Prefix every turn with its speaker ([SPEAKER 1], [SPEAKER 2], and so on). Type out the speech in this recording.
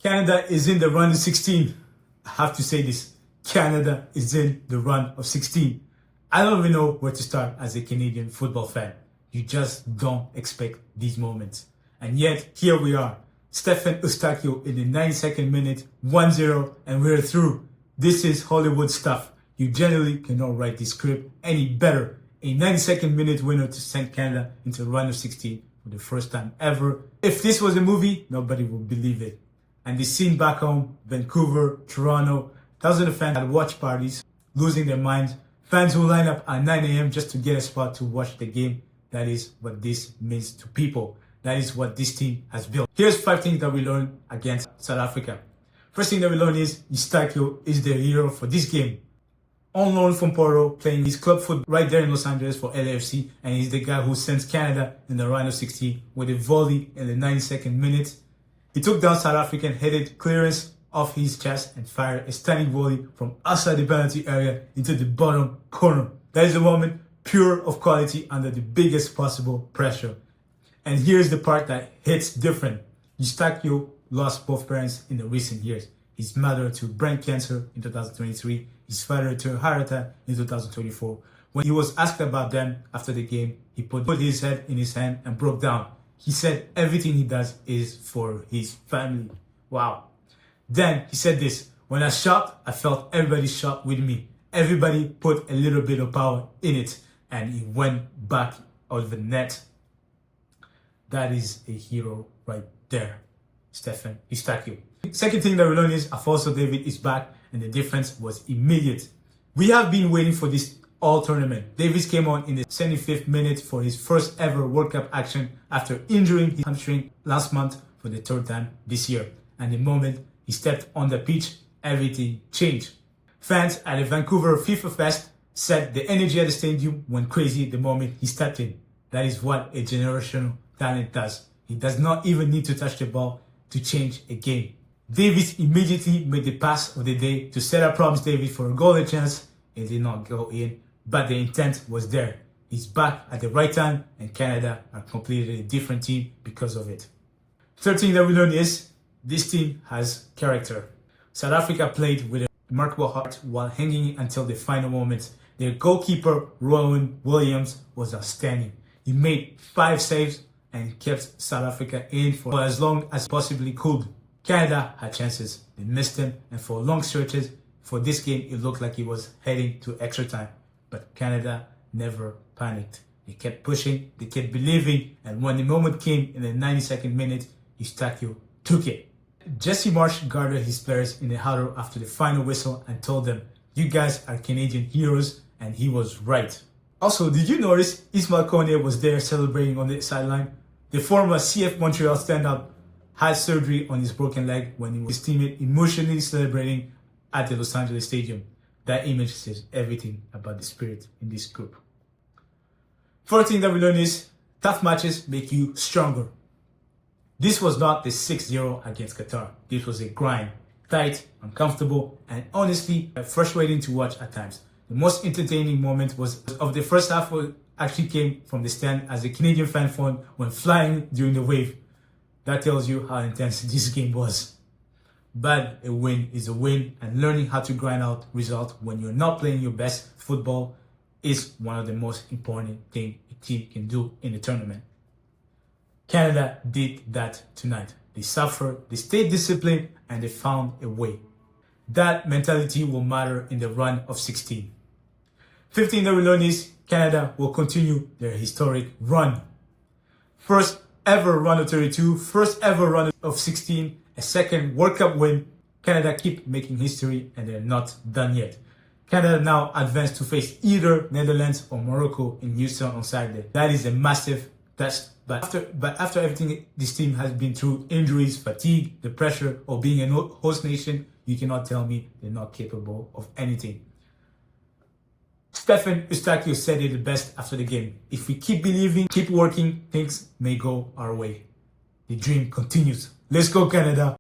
[SPEAKER 1] Canada is in the run of 16. I have to say this. Canada is in the run of 16. I don't even know where to start as a Canadian football fan. You just don't expect these moments. And yet, here we are. Stephen Eustaquio in the 92nd minute, 1-0, and we're through. This is Hollywood stuff. You generally cannot write this script any better. A 92nd minute winner to send Canada into the run of 16 for the first time ever. If this was a movie, nobody would believe it. And the scene back home, Vancouver, Toronto, thousands of fans at watch parties, losing their minds. Fans who line up at 9 a.m. just to get a spot to watch the game. That is what this means to people. That is what this team has built. Here's 5 things that we learned against South Africa. First thing that we learned is Eustaquio is the hero for this game. On loan from Porto, playing his club football right there in Los Angeles for LAFC, and he's the guy who sends Canada in the round of 16 with a volley in the 92nd minute. He took down South African, headed clearance off his chest and fired a stunning volley from outside the penalty area into the bottom corner. That is a moment pure of quality under the biggest possible pressure. And here's the part that hits different. Eustaquio lost both parents in the recent years. His mother to brain cancer in 2023, his father to a heart attack in 2024. When he was asked about them after the game, he put his head in his hand and broke down. He said everything he does is for his family. Wow. Then he said this, when I shot, I felt everybody shot with me. Everybody put a little bit of power in it, and he went back out of the net. That is a hero right there, Stephen Eustaquio. Second thing that we learned is Alphonso Davies is back, and the difference was immediate. We have been waiting for this all tournament. Davies came on in the 75th minute for his first ever World Cup action after injuring his hamstring last month for the 3rd time this year. And the moment he stepped on the pitch, everything changed. Fans at the Vancouver FIFA Fest said the energy at the stadium went crazy the moment he stepped in. That is what a generational talent does. He does not even need to touch the ball to change a game. Davies immediately made the pass of the day to set up Promise Davies for a golden chance. It did not go in, but the intent was there. He's back at the right time, and Canada are completely a different team because of it. Third thing that we learned is this team has character. South Africa played with a remarkable heart while hanging until the final moment. Their goalkeeper, Rowan Williams, was outstanding. He made 5 saves and kept South Africa in for as long as possibly could. Canada had chances, they missed them, and for long stretches, for this game, it looked like it was heading to extra time. But Canada never panicked. They kept pushing, they kept believing, and when the moment came in the 92nd minute, Eustaquio took it. Jesse Marsh guarded his players in the huddle after the final whistle and told them, "You guys are Canadian heroes," and he was right. Also, did you notice Ismail Kone was there celebrating on the sideline? The former CF Montreal standout had surgery on his broken leg when he was his teammate emotionally celebrating at the Los Angeles Stadium. That image says everything about the spirit in this group. Fourth thing that we learned is tough matches make you stronger. This was not the 6-0 against Qatar. This was a grind, tight, uncomfortable, and honestly frustrating to watch at times. The most entertaining moment was of the first half actually came from the stand as a Canadian fan phone went flying during the wave. That tells you how intense this game was. But a win is a win, and learning how to grind out results when you're not playing your best football is one of the most important things a team can do in the tournament. Canada did that tonight. They suffered, they stayed disciplined, and they found a way. That mentality will matter in the run of 16. 15 that we learned is Canada will continue their historic run. First ever run of 32, first ever run of 16, a second World Cup win. Canada keep making history, and they're not done yet. Canada now advanced to face either Netherlands or Morocco in Houston on Saturday. That is a massive test. But after everything this team has been through, injuries, fatigue, the pressure of being a host nation, you cannot tell me they're not capable of anything. Stephen Eustaquio said it the best after the game. If we keep believing, keep working, things may go our way. The dream continues. Let's go, Canada.